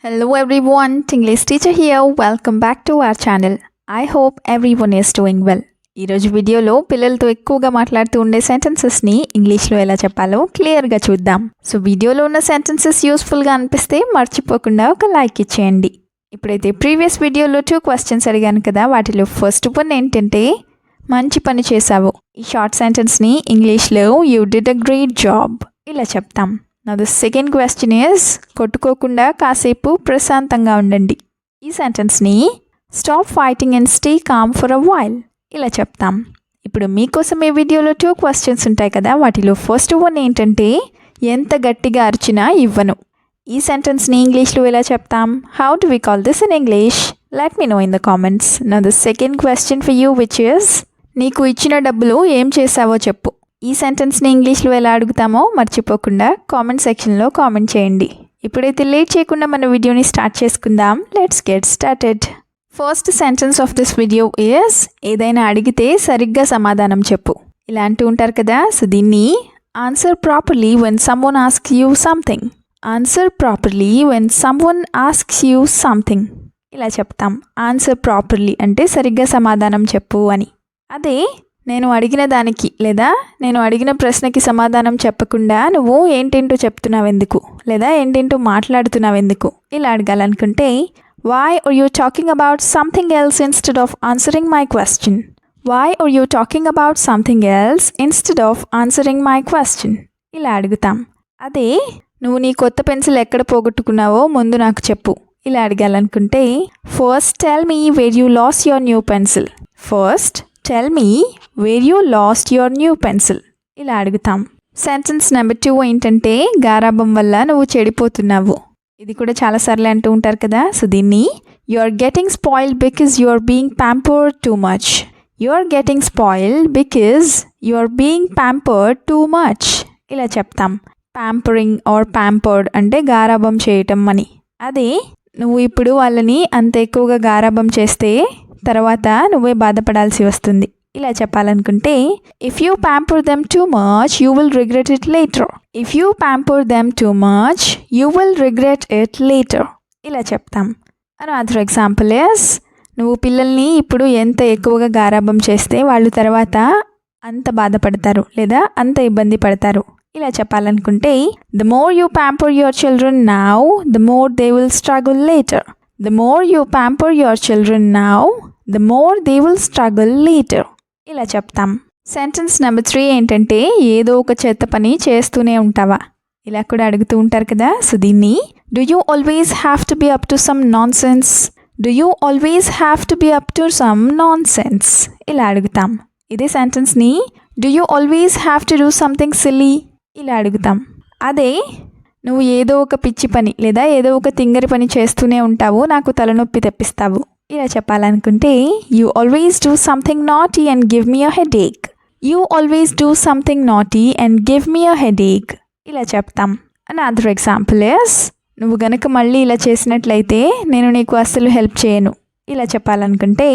Hello everyone, English teacher here. Welcome back to our channel. I hope everyone is doing well. ఈరోజు వీడియోలో పిల్లలతో ఎక్కువగా మాట్లాడుతూ ఉండే సెంటెన్సెస్ని ఇంగ్లీష్లో ఎలా చెప్పాలో క్లియర్గా చూద్దాం. సో వీడియోలో ఉన్న సెంటెన్సెస్ యూస్ఫుల్గా అనిపిస్తే మర్చిపోకుండా ఒక లైక్ ఇచ్చేయండి. ఇప్పుడైతే ప్రీవియస్ వీడియోలో 2 క్వశ్చన్స్ అడిగాను కదా, వాటిలో ఫస్ట్ వన్ ఏంటంటే మంచి పని చేశావు. ఈ షార్ట్ సెంటెన్స్ని ఇంగ్లీష్లో you did a great job ఇలా చెప్తాం. Now the second question is కొట్టుకోకుండా కాసేపు ప్రశాంతంగా ఉండండి. ఈ సెంటెన్స్ని stop fighting and stay calm for a while ఇలా చెప్తాం. ఇప్పుడు మీకోసం ఈ వీడియోలో 2 క్వశ్చన్స్ ఉంటాయి కదా, వాటిలో ఫస్ట్ వన్ ఏంటంటే ఎంత గట్టిగా అరిచినా ఇవ్వను. ఈ సెంటెన్స్ని ఇంగ్లీష్లో ఎలా చెప్తాం? How do we call this in English? Let me know in the comments. Now the second question for you which is నీకు ఇచ్చిన డబ్బులు ఏం చేసావో చెప్పు. ఈ సెంటెన్స్ని ఇంగ్లీష్లో ఎలా అడుగుతామో మర్చిపోకుండా కామెంట్ సెక్షన్లో కామెంట్ చేయండి. ఇప్పుడైతే లేట్ చేయకుండా మన వీడియోని స్టార్ట్ చేసుకుందాం. Let's get started. First sentence of this video is ఏదైనా అడిగితే సరిగ్గా సమాధానం చెప్పు ఇలా అంటూ ఉంటారు కదా. సో దీన్ని answer properly when someone asks you something. Answer properly when someone asks you something ఇలా చెప్తాం. ఆన్సర్ ప్రాపర్లీ అంటే సరిగ్గా సమాధానం చెప్పు అని. అదే నేను అడిగిన దానికి లేదా నేను అడిగిన ప్రశ్నకి సమాధానం చెప్పకుండా నువ్వు ఏంటేంటో చెప్తున్నావు ఎందుకు, లేదా ఏంటేంటో మాట్లాడుతున్నావు ఎందుకు ఇలా అడగాలనుకుంటే why are you talking about something else instead of answering my question. Why are you talking about something else instead of answering my question ఇలా అడుగుతాం. అదే నువ్వు నీ కొత్త పెన్సిల్ ఎక్కడ పోగొట్టుకున్నావో ముందు నాకు చెప్పు ఇలా అడగాలనుకుంటే first tell me where you lost your new pencil. First tell me where you lost your new pencil ఇలా అడుగుతాం. సెంటెన్స్ నెంబర్ 2 ఏంటంటే గారాబం వల్ల నువ్వు చెడిపోతున్నావు. ఇది కూడా చాలాసార్లు అంటూ ఉంటారు కదా. సో దీన్ని you are getting spoiled because you are being pampered too much. You are getting spoiled because you are being pampered too much ఇలా చెప్తాం. ప్యాంపరింగ్ ఆర్ ప్యాంపర్డ్ అంటే గారాబం చేయటం అని. అదే నువ్వు ఇప్పుడు వాళ్ళని అంత ఎక్కువగా గారాబం చేస్తే తర్వాత నువ్వే బాధపడాల్సి వస్తుంది ఇలా చెప్పాలనుకుంటే if you pamper them too much you will regret it later. If you pamper them too much you will regret it later ఇలా చెప్తాం. అనదర్ ఎగ్జాంపుల్ ఇస్ నువ్వు పిల్లల్ని ఇప్పుడు ఎంత ఎక్కువగా గారాబం చేస్తే వాళ్ళు తర్వాత అంత బాధపడతారు లేదా అంత ఇబ్బంది పడతారు ఇలా చెప్పాలనుకుంటే the more you pamper your children now the more they will struggle later. The more you pamper your children now, the more they will struggle later ఇలా చెప్తాం. సెంటెన్స్ నెంబర్ 3 ఏంటంటే ఏదో ఒక చెత్త పని చేస్తూనే ఉంటావా ఇలా కూడా అడుగుతూ ఉంటారు కదా. సో దీన్ని do you always have to be up to some nonsense. Do you always have to be up to some nonsense ఇలా అడుగుతాం. ఇదే సెంటెన్స్ని do you always have to do something silly ఇలా అడుగుతాం. అదే నువ్వు ఏదో ఒక పిచ్చి పని లేదా ఏదో ఒక తింగరి పని చేస్తూనే ఉంటావు, నాకు తలనొప్పి తెప్పిస్తావు ఇలా చెప్పాలనుకుంటే you always do something naughty and give me a headache. You always do something naughty and give me a headache ఇలా చెప్తాం. అనదర్ ఎగ్జాంపుల్ ఇస్ నువ్వు గనక మళ్ళీ ఇలా చేసినట్లయితే నేను నీకు అస్సలు హెల్ప్ చేయను ఇలా చెప్పాలనుకుంటే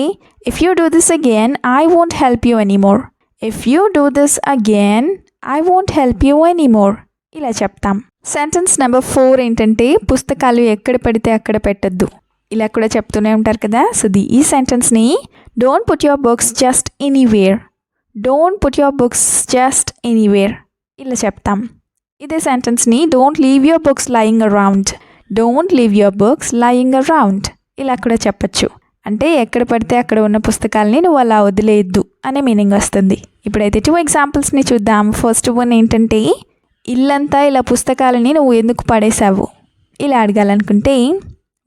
if you do this again I won't help you anymore. If you do this again I won't help you anymore ఇలా చెప్తాం. సెంటెన్స్ నెంబర్ 4 ఏంటంటే పుస్తకాలు ఎక్కడ పడితే అక్కడ పెట్టద్దు ఇలా కూడా చెప్తూనే ఉంటారు కదా. సో ఈ సెంటెన్స్ని don't put your books just anywhere. Don't put your books just anywhere ఇలా చెప్తాం. ఇదే సెంటెన్స్ని don't leave your books lying around. Don't leave your books lying around ఇలా కూడా చెప్పచ్చు. అంటే ఎక్కడ పడితే అక్కడ ఉన్న పుస్తకాలని నువ్వు అలా వదిలేయద్దు అనే మీనింగ్ వస్తుంది. ఇప్పుడైతే 2 ఎగ్జాంపుల్స్ని చూద్దాం. ఫస్ట్ వన్ ఏంటంటే ఇల్లంతా ఇలా పుస్తకాలని నువ్వు ఎందుకు పడేశావు ఇలా అడగాలనుకుంటే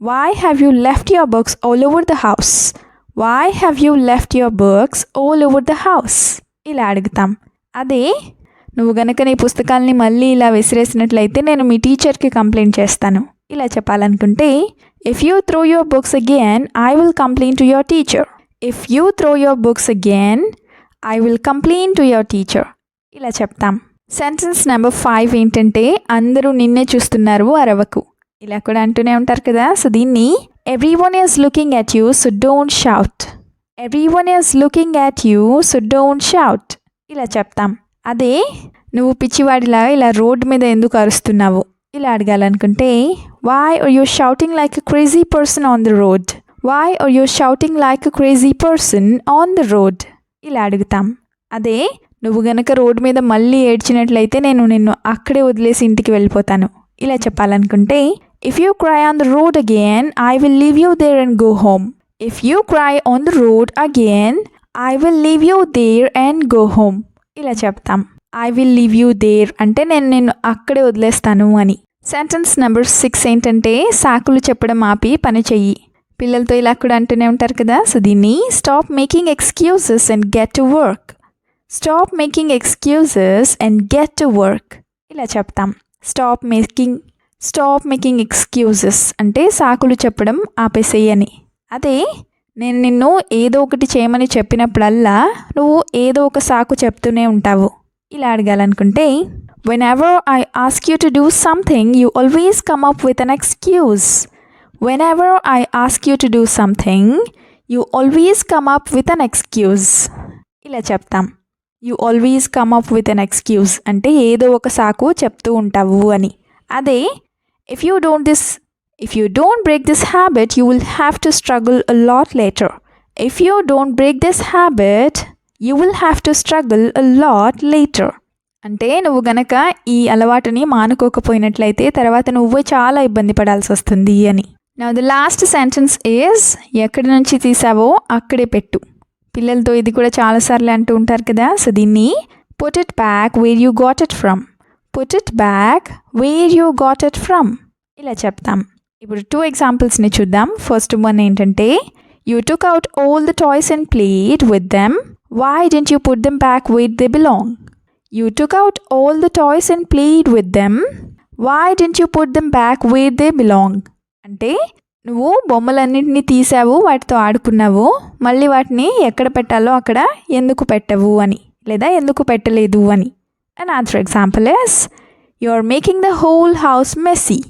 why have you left your books all over the house. Why have you left your books all over the house ఇలా అడుగుతాం. అదే నువ్వు గనక నీ పుస్తకాలని మళ్ళీ ఇలా విసిరేసినట్లయితే నేను మీ టీచర్కి కంప్లైంట్ చేస్తాను ఇలా చెప్పాలనుకుంటే if you throw your books again I will complaint to your teacher. If you throw your books again I will complaint to your teacher ఇలా చెప్తాం. సెంటెన్స్ నెంబర్ 5 ఏంటంటే అందరూ నిన్నే చూస్తున్నారు అరవకు ఇలా కూడా అంటూనే ఉంటారు కదా. సో దీన్ని everyone is looking at you so don't shout. Everyone is looking at you so don't shout ఇలా చెప్తాం. అదే నువ్వు పిచ్చివాడిలా ఇలా రోడ్డు మీద ఎందుకు అరుస్తున్నావు ఇలా అడగాలనుకుంటే why are you shouting like a crazy person on the road, why are you shouting like a crazy person on the road ఇలా అడుగుతాం. అదే నువ్వు గనక రోడ్ మీద మళ్ళీ ఏడ్చినట్లయితే నేను నిన్ను అక్కడే వదిలేసి ఇంటికి వెళ్ళిపోతాను ఇలా చెప్పాలనుకుంటే if you cry on the road again I will leave you there and go home. If you cry on the road again I will leave you there and go home ఇలా చెప్తాం. I will leave you there అంటే నేను నిన్ను అక్కడే వదిలేస్తాను అని. Sentence number 6 ఏంటంటే సాకులు చెప్పడం ఆపి పని చెయ్యి. పిల్లలతో ఇలా కూడా అంటూనే ఉంటారు కదా. సో దీన్ని stop making excuses and get to work. Stop making excuses and get to work ఇలా చెప్తాం. స్టాప్ మేకింగ్ ఎక్స్క్యూజెస్ అంటే సాకులు చెప్పడం ఆపేసేయని. అదే నేను నిన్ను ఏదో ఒకటి చేయమని చెప్పినప్పుడల్లా నువ్వు ఏదో ఒక సాకు చెప్తూనే ఉంటావు ఇలా అడగాలనుకుంటే whenever I ask you to do something you always come up with an excuse. Whenever I ask you to do something you always come up with an excuse ఇలా చెప్తాం. You always come up with an excuse అంటే ఏదో ఒక సాకు చెప్తూ ఉంటావు అని. అదే if you don't break this habit you will have to struggle a lot later. If you don't break this habit you will have to struggle a lot later అంటే నువ్వు గనక ఈ అలవాటుని మానుకోకపోయినట్లయితే తర్వాత నువ్వు చాలా ఇబ్బంది పడాల్సి వస్తుంది అని. Now the last sentence is ఎక్కడి నుంచి తీసావో అక్కడే పెట్టు. పిల్లలతో ఇది కూడా చాలాసార్లు అంటూ ఉంటారు కదా. సో దీన్ని put it back where you got it from. Put it back where you got it from ఇలా చెప్తాం. ఇప్పుడు 2 ఎగ్జాంపుల్స్ని చూద్దాం. ఫస్ట్ వన్ ఏంటంటే you took out all the toys and played with them. Why didn't you put them back where they belong? You took out all the toys and played with them. Why didn't you put them back where they belong? అంటే నువ్వు బొమ్మలన్నింటినీ తీసావు, వాటితో ఆడుకున్నావు, మళ్ళీ వాటిని ఎక్కడ పెట్టాలో అక్కడ ఎందుకు పెట్టవు అని, లేదా ఎందుకు పెట్టలేదు అని. Another example is you are making the whole house messy.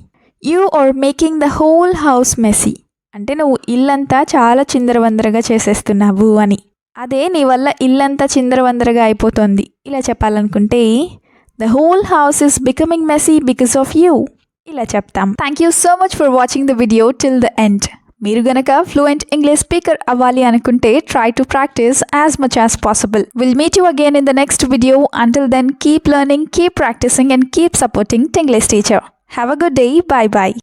You are making the whole house messy అంటే నువ్వు ఇల్లంతా చాలా చిందరవందరగా చేసేస్తున్నావు అని. అదే నీ వల్ల ఇల్లంతా చిందరవందరగా అయిపోతుంది ఇలా చెప్పాలనుకుంటే the whole house is becoming messy because of you ఇలా చెప్తాం. Thank you so much for watching the video till the end. మీరు గనక ఫ్లూయెంట్ ఇంగ్లీష్ స్పీకర్ అవ్వాలి అనుకుంటే try to practise as much as possible. Will meet you again in the next video. Until then keep learning, keep practising and keep supporting Tinglish Teacher. Have a good day. Bye bye.